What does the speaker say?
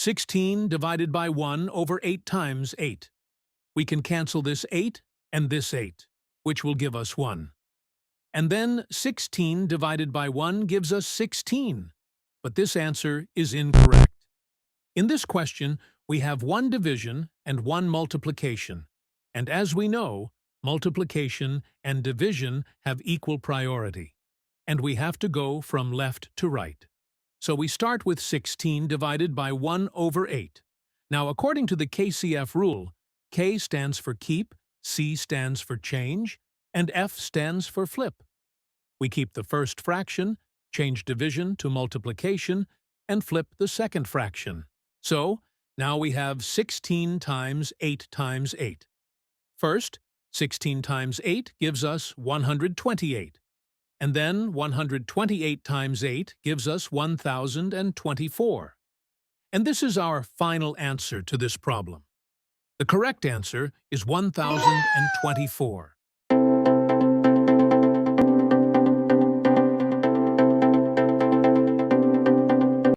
16 divided by 1 over 8 times 8. We can cancel this 8 and this 8, which will give us 1. And then 16 divided by 1 gives us 16, but this answer is incorrect. In this question, we have one division and one multiplication, and as we know, multiplication and division have equal priority, and we have to go from left to right. So we start with 16 divided by 1 over 8. Now, according to the KCF rule, K stands for keep, C stands for change, and F stands for flip. We keep the first fraction, change division to multiplication, and flip the second fraction. So, now we have 16 times 8 times 8. First, 16 times 8 gives us 128. And then 128 times 8 gives us 1,024. And this is our final answer to this problem. The correct answer is 1,024.